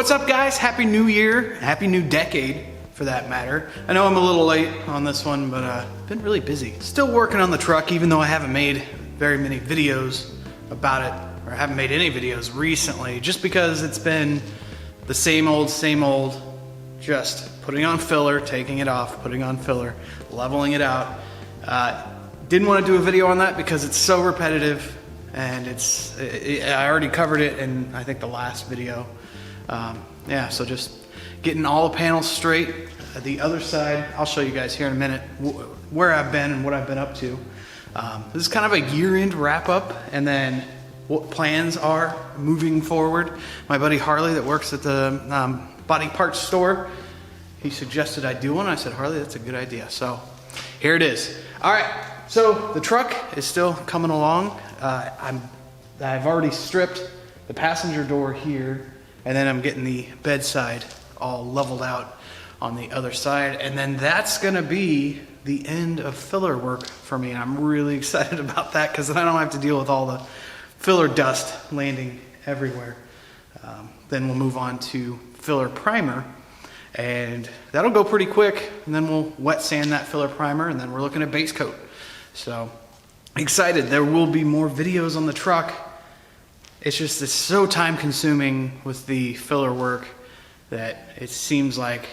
What's up, guys? Happy New Year. Happy new decade, for that matter. I know I'm a little late on this one, but been really busy. Still working on the truck, even though I haven't made very many videos about it, or haven't made any videos recently, just because it's been the same old, just putting on filler, taking it off, putting on filler, leveling it out. Didn't want to do a video on that because it's so repetitive, and I already covered it in, I think, the last video. Yeah, so just getting all the panels straight. The other side, I'll show you guys here in a minute where I've been and what I've been up to. This is kind of a year-end wrap-up, and then what plans are moving forward. My buddy Harley that works at the body parts store, he suggested I do one. I said, Harley, that's a good idea. So here it is. All right, so the truck is still coming along. I've already stripped the passenger door here, and then I'm getting the bedside all leveled out on the other side, and then that's gonna be the end of filler work for me, and I'm really excited about that because then I don't have to deal with all the filler dust landing everywhere. Then we'll move on to filler primer, and that'll go pretty quick, and then we'll wet sand that filler primer, and then we're looking at base coat. So excited. There will be more videos on the truck. It's so time consuming with the filler work that it seems like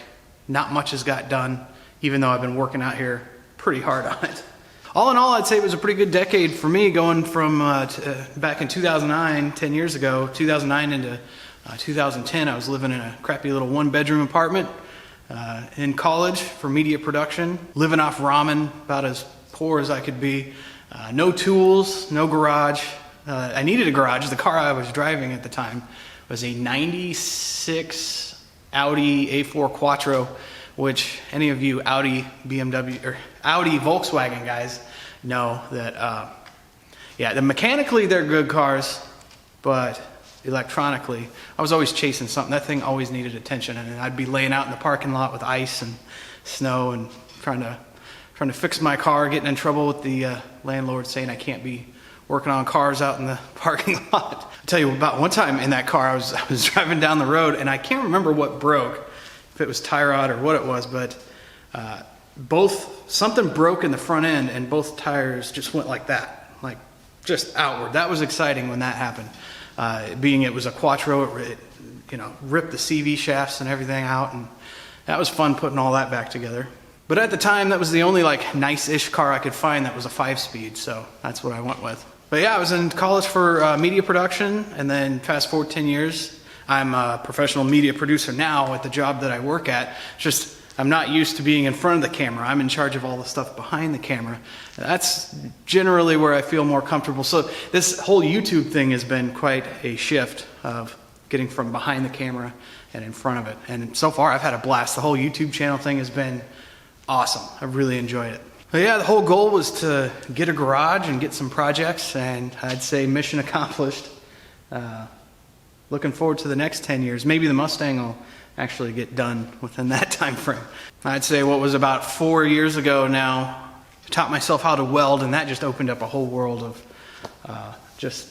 not much has got done, even though I've been working out here pretty hard on it. All in all, I'd say it was a pretty good decade for me, going from back in 2009, 10 years ago, 2009 into 2010. I was living in a crappy little one-bedroom apartment in college for media production, living off ramen, about as poor as I could be. No tools, no garage. I needed a garage. The car I was driving at the time was a 96 Audi A4 Quattro, which any of you Audi, BMW, or Audi, Volkswagen guys know that, yeah, mechanically they're good cars, but electronically, I was always chasing something. That thing always needed attention, and I'd be laying out in the parking lot with ice and snow and trying to fix my car, getting in trouble with the landlord saying I can't be working on cars out in the parking lot. I'll tell you about one time in that car, I was driving down the road, and I can't remember what broke, if it was tie rod or what it was, but something broke in the front end, and both tires just went like that, like just outward. That was exciting when that happened. Being it was a Quattro, it ripped the CV shafts and everything out, and that was fun putting all that back together. But at the time, that was the only like nice-ish car I could find that was a 5-speed, so that's what I went with. But yeah, I was in college for media production, and then fast forward 10 years, I'm a professional media producer now at the job that I work at. Just I'm not used to being in front of the camera. I'm in charge of all the stuff behind the camera. That's generally where I feel more comfortable. So this whole YouTube thing has been quite a shift of getting from behind the camera and in front of it. And so far, I've had a blast. The whole YouTube channel thing has been awesome. I've really enjoyed it. But yeah, the whole goal was to get a garage and get some projects, and I'd say mission accomplished. Looking forward to the next 10 years. Maybe the Mustang will actually get done within that time frame. I'd say what was about 4 years ago now, I taught myself how to weld, and that just opened up a whole world of just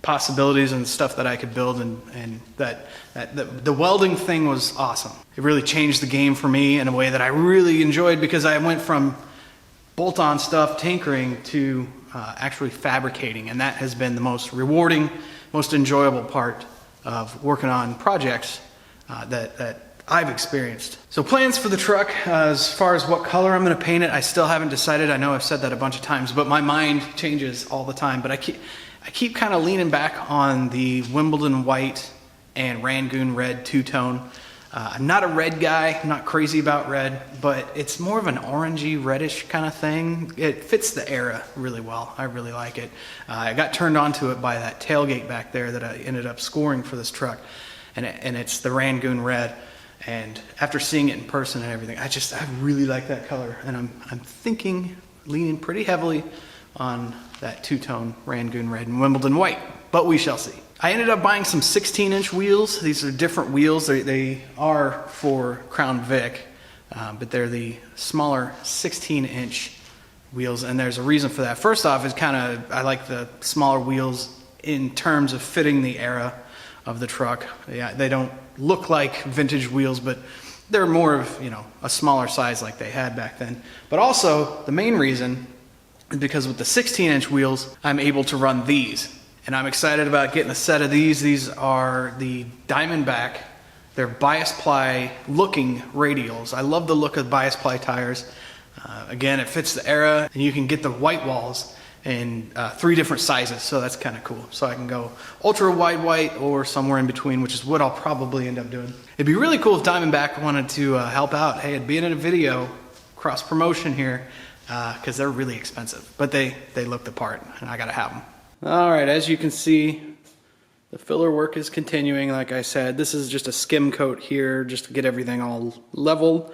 possibilities and stuff that I could build, and the welding thing was awesome. It really changed the game for me in a way that I really enjoyed, because I went from bolt-on stuff, tinkering, to actually fabricating, and that has been the most rewarding, most enjoyable part of working on projects that I've experienced. So plans for the truck, as far as what color I'm going to paint it, I still haven't decided. I know I've said that a bunch of times, but my mind changes all the time. But I keep kind of leaning back on the Wimbledon white and Rangoon red two-tone. I'm not a red guy. I'm not crazy about red, but it's more of an orangey reddish kind of thing. It fits the era really well. I really like it. I got turned on to it by that tailgate back there that I ended up scoring for this truck, and it's the Rangoon red. And after seeing it in person and everything, I really like that color, and I'm thinking, leaning pretty heavily on that two-tone Rangoon red and Wimbledon white, but we shall see. I ended up buying some 16-inch wheels. These are different wheels. They are for Crown Vic, but they're the smaller 16-inch wheels, and there's a reason for that. First off, I like the smaller wheels in terms of fitting the era of the truck. Yeah, they don't look like vintage wheels, but they're more of, you know, a smaller size like they had back then. But also, the main reason is because with the 16-inch wheels, I'm able to run these. And I'm excited about getting a set of these. These are the Diamondback. They're bias ply looking radials. I love the look of bias ply tires. Again, it fits the era, and you can get the white walls in 3 different sizes, so that's kind of cool. So I can go ultra wide white or somewhere in between, which is what I'll probably end up doing. It'd be really cool if Diamondback wanted to help out. Hey, it'd be in a video, cross promotion here, because they're really expensive, but they look the part, and I gotta have them. All right, as you can see, the filler work is continuing. Like I said, this is just a skim coat here just to get everything all leveled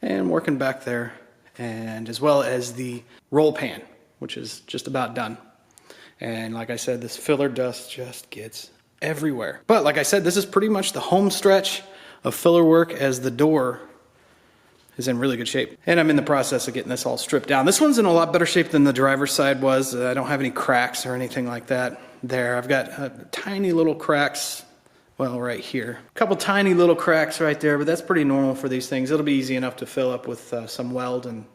and working back there, and as well as the roll pan, which is just about done. And like I said, this filler dust just gets everywhere. But like I said, this is pretty much the home stretch of filler work, as the door is in really good shape. And I'm in the process of getting this all stripped down. This one's in a lot better shape than the driver's side was. I don't have any cracks or anything like that there. I've got tiny little cracks, well, right here. A couple tiny little cracks right there, but that's pretty normal for these things. It'll be easy enough to fill up with some weld and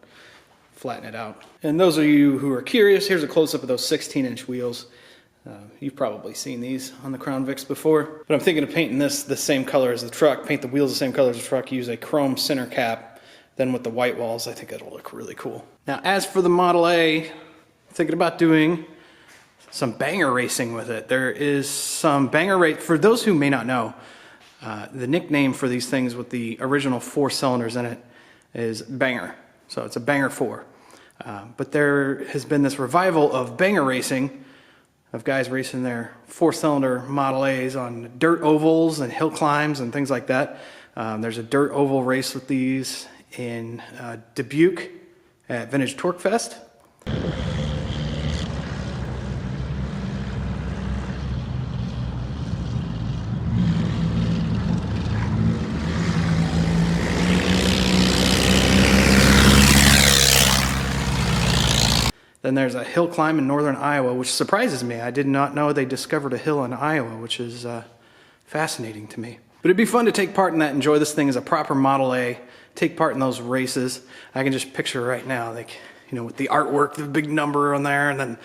flatten it out. And those of you who are curious, here's a close-up of those 16-inch wheels. You've probably seen these on the Crown Vics before, but I'm thinking of painting this the same color as the truck, paint the wheels the same color as the truck, use a chrome center cap. Then with the white walls, I think it'll look really cool. Now, as for the Model A, I'm thinking about doing some banger racing with it. There is some banger race. For those who may not know, the nickname for these things with the original 4 cylinders in it is Banger. So it's a Banger 4. But there has been this revival of banger racing, of guys racing their 4-cylinder Model A's on dirt ovals and hill climbs and things like that. There's a dirt oval race with these in Dubuque at Vintage Torque Fest. Then there's a hill climb in northern Iowa, which surprises me. I did not know they discovered a hill in Iowa, which is fascinating to me. But it'd be fun to take part in that, enjoy this thing as a proper Model A, take part in those races. I can just picture right now, like, you know, with the artwork, the big number on there, and then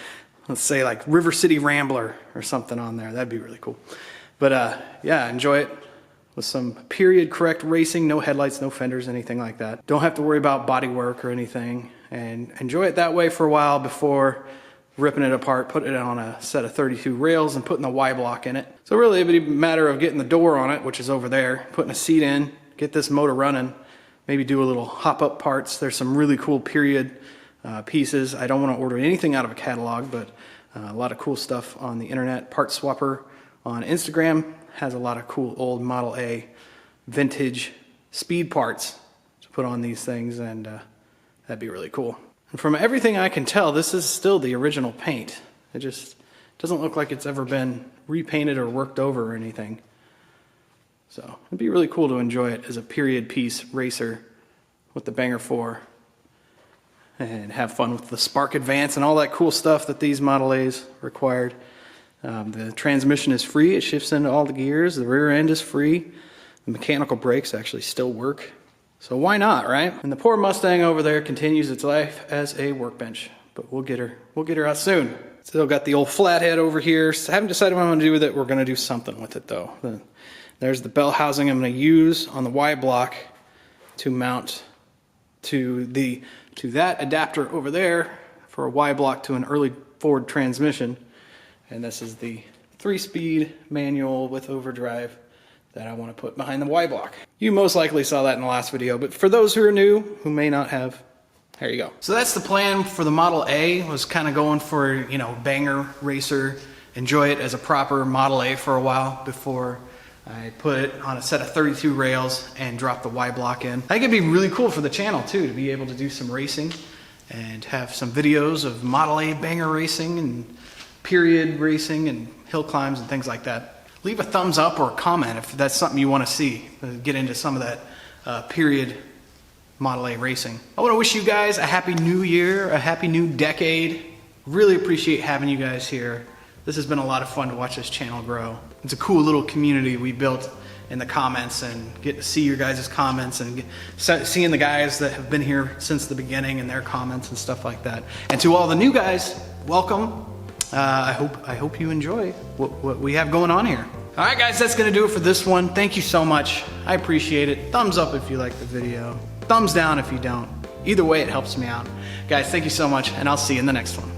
let's say like River City Rambler or something on there. That'd be really cool. But yeah, enjoy it with some period correct racing, no headlights, no fenders, anything like that. Don't have to worry about body work or anything, and enjoy it that way for a while before ripping it apart, putting it on a set of 32 rails and putting the Y-block in it. So really it'd be a matter of getting the door on it, which is over there, putting a seat in, get this motor running, maybe do a little hop-up parts. There's some really cool period pieces. I don't want to order anything out of a catalog, but a lot of cool stuff on the internet. Part Swapper on Instagram has a lot of cool old Model A vintage speed parts to put on these things, and that'd be really cool. And from everything I can tell, this is still the original paint. It just doesn't look like it's ever been repainted or worked over or anything. So it'd be really cool to enjoy it as a period piece racer with the Banger 4 and have fun with the Spark Advance and all that cool stuff that these Model A's required. The transmission is free. It shifts into all the gears. The rear end is free. The mechanical brakes actually still work. So why not, right? And the poor Mustang over there continues its life as a workbench, but we'll get her. We'll get her out soon. Still got the old flathead over here. So I haven't decided what I'm going to do with it. We're going to do something with it though. There's the bell housing I'm going to use on the Y block to mount to that adapter over there for a Y block to an early Ford transmission. And this is the 3-speed manual with overdrive that I want to put behind the Y block. You most likely saw that in the last video, but for those who are new, who may not have, there you go. So that's the plan for the Model A, was kind of going for, you know, banger racer, enjoy it as a proper Model A for a while before I put it on a set of 32 rails and drop the Y block in. I think it'd be really cool for the channel too, to be able to do some racing and have some videos of Model A banger racing and period racing and hill climbs and things like that. Leave a thumbs up or a comment if that's something you want to see. Get into some of that period Model A racing. I want to wish you guys a happy new year, a happy new decade. Really appreciate having you guys here. This has been a lot of fun to watch this channel grow. It's a cool little community we built, in the comments and get to see your guys' comments and seeing the guys that have been here since the beginning and their comments and stuff like that. And to all the new guys, welcome. I hope you enjoy what we have going on here. All right, guys, that's gonna do it for this one. Thank you so much. I appreciate it. Thumbs up if you like the video. Thumbs down if you don't. Either way, it helps me out. Guys, thank you so much, and I'll see you in the next one.